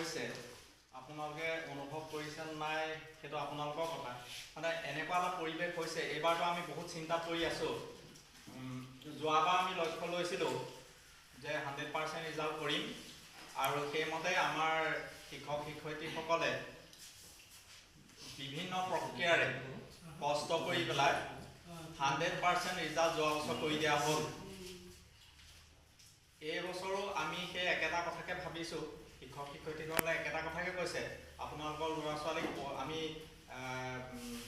হৈছে আপোনালোকে অনুভৱ কৰিছে নাই সেইটো আপোনালোকৰ কথা মানে এনেকুৱা এটা পৰিৱেশ হৈছে এইবাৰতো আমি বহুত চিন্তা কৰি আছো যোৱাবাৰ আমি লক্ষ্য লৈছিলোঁ যে 100% ৰিজাল্ট কৰিম আৰু সেইমতে আমাৰ শিক্ষক শিক্ষয়িত্ৰীসকলে বিভিন্ন প্ৰক্ৰিয়াৰে কষ্ট কৰি পেলাই 100% ৰিজাল্ট যোৱা বছৰ কৰি দিয়া হ'ল এই বছৰো আমি সেই একেটা কথাকে ভাবিছোঁ শিক্ষক শিক্ষয়িত্ৰীসকলে একেটা কথাকে কৈছে আপোনালোকৰ ল'ৰা ছোৱালীক আমি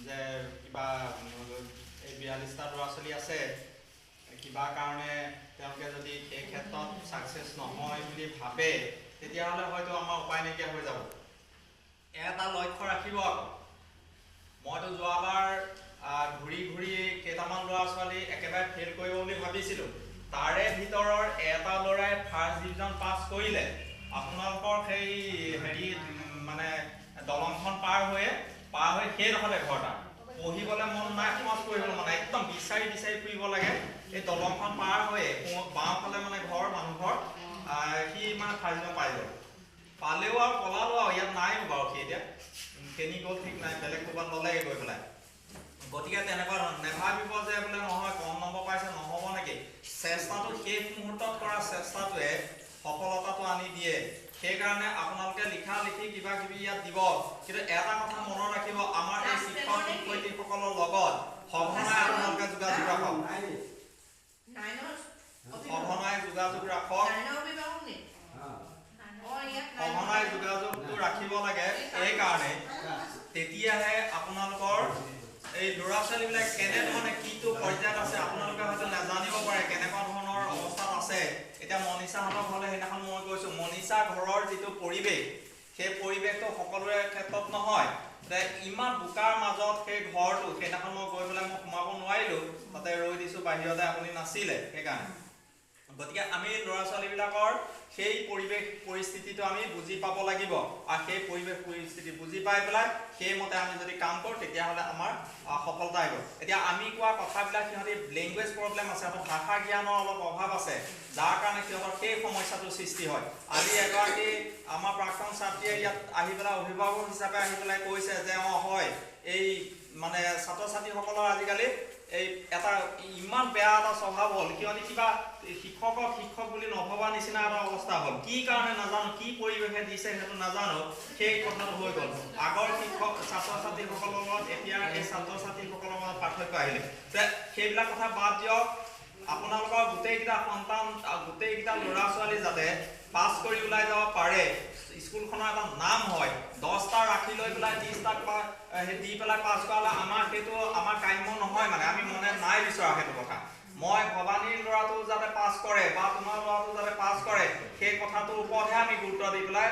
যে কিবা এই 42টা ল'ৰা ছোৱালী আছে কিবা কাৰণে তেওঁলোকে যদি এই ক্ষেত্ৰত ছাকচেছ নহয় বুলি ভাবে তেতিয়াহ'লে হয়তো আমাৰ উপায় নাইকিয়া হৈ যাব এটা লক্ষ্য ৰাখিব মইতো যোৱাবাৰ ঘূৰি ঘূৰি কেইটামান ল'ৰা ছোৱালী একেবাৰে ফেইল কৰিব বুলি ভাবিছিলোঁ তাৰে ভিতৰৰ এটা ল'ৰাই ফাৰ্ষ্ট ডিভিজন পাছ কৰিলে আপোনালোকৰ সেই হেৰি মানে দলংখন পাৰ হৈ সেইডোখৰতে ঘৰটা পঢ়িবলৈ মন নাই সমাজ পঢ়িবলৈ মানে একদম বিচাৰি ফুৰিব লাগে এই দলংখন পাৰ হৈ বাওঁফালে মানে ঘৰ মানুহৰ সি মানে ফাৰ্ষ্ট ডিভিজন পাই গ'ল পালেও আৰু পলালো আৰু ইয়াত নাই বাৰু সি এতিয়া কেনি গ'ল ঠিক নাই বেলেগ ক'ৰবাত ল'লেগে গৈ পেলাই গতিকে তেনেকুৱা নেভাবিব যে বোলে নহয় কম নম্বৰ পাইছে নহ'ব নেকি চেষ্টাটো শেষ মুহূৰ্তত কৰা চেষ্টাটোৱে সফলতাটো আনি দিয়ে সেইকাৰণে আপোনালোকে লিখা লিখি কিবা কিবি ইয়াত দিব কিন্তু এটা কথা মনত ৰাখিব আমাৰ এই শিক্ষক শিক্ষয়িত্ৰীসকলৰ লগত সঘনাই আপোনালোকে যোগাযোগ ৰাখক সঘনাই যোগাযোগ ৰাখিব লাগে এইকাৰণে তেতিয়াহে আপোনালোকৰ এই ল'ৰা ছোৱালীবিলাক কেনেধৰণে কিটো পৰ্যায়ত আছে আপোনালোকে হয়তো নাজানিব পাৰে কেনেকুৱা ধৰণৰ অৱস্থাত আছে এতিয়া মনীষাহঁতৰ ঘৰলৈ সেইদিনাখন মই গৈছোঁ মনীষা ঘৰৰ যিটো পৰিৱেশ সেই পৰিৱেশটো সকলোৰে ক্ষেত্ৰত নহয় ইমান বোকাৰ মাজত সেই ঘৰটো সেইদিনাখন মই গৈ পেলাই মই সোমাব নোৱাৰিলোঁ তাতে ৰৈ দিছোঁ বাহিৰতে আপুনি নাছিলে সেইকাৰণে গতিকে আমি ল'ৰা ছোৱালীবিলাকৰ সেই পৰিৱেশ পৰিস্থিতিটো আমি বুজি পাব লাগিব আৰু সেই পৰিৱেশ পৰিস্থিতি বুজি পাই পেলাই সেইমতে আমি যদি কাম কৰোঁ তেতিয়াহ'লে আমাৰ সফলতা আহিব এতিয়া আমি কোৱা কথাবিলাক সিহঁতি লেংগুৱেজ প্ৰব্লেম আছে সিহঁতৰ ভাষা জ্ঞানৰ অলপ অভাৱ আছে যাৰ কাৰণে সিহঁতৰ সেই সমস্যাটোৰ সৃষ্টি হয় আজি এগৰাকী আমাৰ প্ৰাক্তন ছাত্ৰীয়ে ইয়াত আহি পেলাই অভিভাৱক হিচাপে আহি পেলাই কৈছে যে হয় এই মানে ছাত্ৰ ছাত্ৰীসকলৰ আজিকালি এই এটা ইমান বেয়া এটা স্বভাৱ হ'ল সিহঁতি কিবা শিক্ষক বুলি নভবা নিচিনা এটা অৱস্থা হ'ল কি কাৰণে নাজানো কি পৰিৱেশে দিছে সেইটো নাজানো সেই কথাটো হৈ গ'ল আগৰ শিক্ষক ছাত্ৰ ছাত্ৰীসকলৰ লগত এতিয়া এই ছাত্ৰ ছাত্ৰীসকলৰ মাজত পাৰ্থক্য আহিলে সেইবিলাক কথা বাদ দিয়ক আপোনালোকৰ গোটেইকেইটা সন্তান গোটেইকেইটা ল'ৰা ছোৱালী যাতে পাছ কৰি ওলাই যাব পাৰে স্কুলখনৰ এটা নাম হয় 10টা ৰাখি লৈ পেলাই 30টাক দি পেলাই পাছ কৰালে আমাৰ সেইটো আমাৰ কাম্য নহয় মানে আমি মনে নাই বিচৰা সেইটো কথা মই ভৱানীৰ ল'ৰাটো যাতে পাছ কৰে বা তোমাৰ ল'ৰাটো যাতে পাছ কৰে সেই কথাটোৰ ওপৰতহে আমি গুৰুত্ব দি পেলাই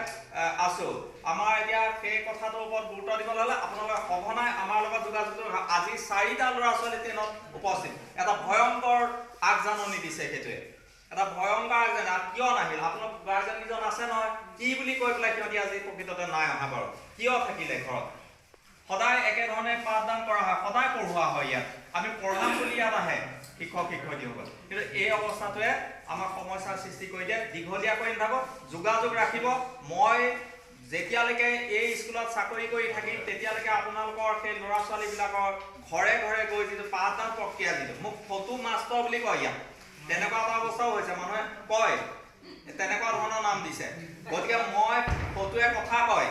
আছোঁ আমাৰ এতিয়া সেই কথাটোৰ ওপৰত গুৰুত্ব দিবলৈ হ'লে আপোনালোকে সঘনাই আমাৰ লগত যোগাযোগ আজি 4টা ল'ৰা ছোৱালী ট্ৰেইনত উপস্থিত এটা ভয়ংকৰ আগজাননী দিছে সেইটোৱে এটা ভয়ংকৰ আগজাননী কিয় নাহিল আপোনাৰ গাৰ্জেন কেইজন আছে নহয় কি বুলি কৈ পেলাই সিহঁতি আজি প্ৰকৃততে নাই অহা বাৰু কিয় থাকিলে ঘৰত সদায় একেধৰণে পাঠদান কৰা হয় সদায় পঢ়োৱা হয় ইয়াত আমি পঢ়াম বুলি ইয়াত আহে শিক্ষক শিক্ষয়িত্ৰীসকল কিন্তু এই অৱস্থাটোৱে আমাক সমস্যাৰ সৃষ্টি কৰি দিয়ে দীঘলীয়া কৰি নাথাকক যোগাযোগ ৰাখিব মই যেতিয়ালৈকে এই স্কুলত চাকৰি কৰি থাকিম তেতিয়ালৈকে আপোনালোকৰ সেই ল'ৰা ছোৱালীবিলাকৰ ঘৰে ঘৰে গৈ যিটো পাঠদান প্ৰক্ৰিয়া যিটো মোক ফটো মাষ্টৰ বুলি কয় ইয়াত তেনেকুৱা এটা অৱস্থাও হৈছে মানুহে কয় তেনেকুৱা ধৰণৰ নাম দিছে গতিকে মই ফটোৱে কথা কয়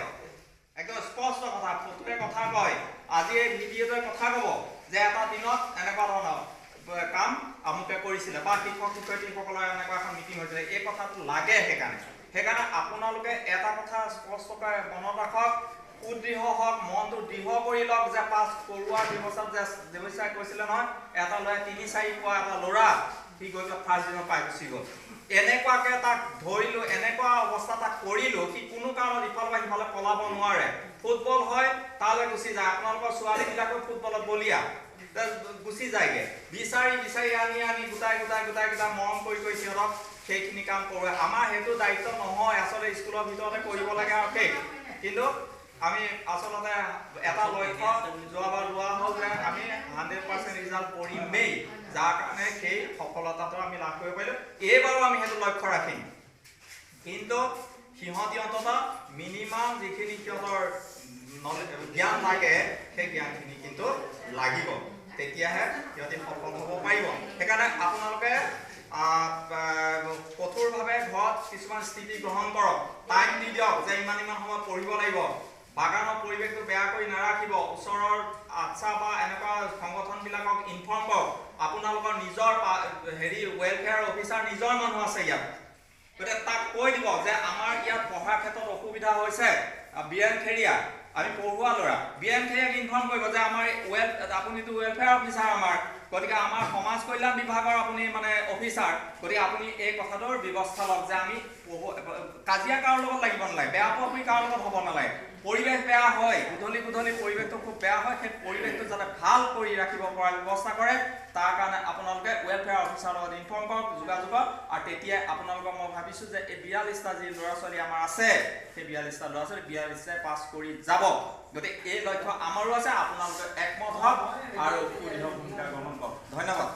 একদম স্পষ্ট কথা ফটোৱে কথা কয় আজি এই ভিডিঅ'টোৱে কথা ক'ব যে এটা দিনত এনেকুৱা ধৰণৰ কাম আমুকে কৰিছিলে বা শিক্ষক শিক্ষয়িত্ৰীসকলৰ এনেকুৱা এখন মিটিং হৈছিলে এই কথাটো লাগে সেইকাৰণে আপোনালোকে এটা কথা স্পষ্টকৈ মনত ৰাখক সুদৃঢ় হওক মনটো দৃঢ় কৰি লওক যে পাছ কৰোৱাৰ ব্যৱস্থাত যে দেৱচাই কৈছিলে নহয় এটা ল'ৰাই 3-4 পোৱা এটা ল'ৰা সি গৈ পেলাই ফাৰ্ষ্ট ডিভিজন পাই গুচি গ'ল এনেকুৱাকে তাক ধৰিলোঁ এনেকুৱা অৱস্থা তাক কৰিলোঁ সি কোনো কাৰণত ইফালৰ পৰা সিফালে পলাব নোৱাৰে ফুটবল হয় তালৈ গুচি যায় আপোনালোকৰ ছোৱালীবিলাকো ফুটবলত বলীয়া গুচি যায়গে বিচাৰি আনি গোটাই মৰম কৰি সিহঁতক সেইখিনি কাম কৰোঁ আমাৰ সেইটো দায়িত্ব নহয় আচলতে স্কুলৰ ভিতৰতে কৰিব লাগে আৰু শেষ কিন্তু আমি আচলতে এটা লক্ষ্য যোৱাবাৰ লোৱা হ'ল যে আমি 100% ৰিজাল্ট কৰিমেই যাৰ কাৰণে সেই সফলতাটো আমি লাভ কৰিব পাৰিলোঁ এইবাৰো আমি সেইটো লক্ষ্য ৰাখিম কিন্তু সিহঁতি অন্ততঃ মিনিমাম যিখিনি সিহঁতৰ জ্ঞান লাগে সেই জ্ঞানখিনি কিন্তু লাগিব, তেতিয়াহে সিহঁতি সফল হ'ব পাৰিব। সেইকাৰণে আপোনালোকে কঠোৰভাৱে ঘৰত কিছুমান স্থিতি গ্ৰহণ কৰক, টাইম দি দিয়ক যে ইমান সময় পঢ়িব লাগিব। বাগানৰ পৰিৱেশটো বেয়া কৰি নাৰাখিব, ওচৰৰ আচ্ছা বা এনেকুৱা সংগঠনবিলাকক ইনফৰ্ম কৰক। আপোনালোকৰ নিজৰ ৱেলফেয়াৰ অফিচাৰ নিজৰ মানুহ আছে ইয়াত, গতিকে তাক কৈ দিব যে আমাৰ ইয়াত পঢ়াৰ ক্ষেত্ৰত অসুবিধা হৈছে, বীৰেন খেৰীয়া আমি পঢ়ুৱা ল'ৰা, বীৰেন খেৰীয়াক ইনফৰ্ম কৰিব যে আমাৰ আপুনিতো ৱেলফেয়াৰ অফিচাৰ আমাৰ, গতিকে আমাৰ সমাজ কল্যাণ বিভাগৰ আপুনি মানে অফিচাৰ, গতিকে আপুনি এই কথাটোৰ ব্যৱস্থা লওক যে আমি কাজিয়া কাৰো লগত লাগিব নালাগে, বেয়া পোৱা পুৰি কাৰো লগত হ'ব নালাগে। পৰিৱেশ বেয়া হয়, গধূলি পৰিৱেশটো খুব বেয়া হয়, সেই পৰিৱেশটো যাতে ভাল কৰি ৰাখিব পৰাৰ ব্যৱস্থা কৰে, তাৰ কাৰণে আপোনালোকে ৱেলফেয়াৰ অফিচাৰৰ লগত ইনফৰ্ম কৰক, যোগাযোগত। আৰু তেতিয়াই আপোনালোকক মই ভাবিছোঁ যে এই 42টা যি ল'ৰা ছোৱালী আমাৰ আছে, সেই 42টা ল'ৰা ছোৱালী 42টাই পাছ কৰি যাব। গতিকে এই লক্ষ্য আমাৰো আছে, আপোনালোকে একমত হওক আৰু সুদৃঢ় ভূমিকা গ্ৰহণ কৰক। ধন্যবাদ।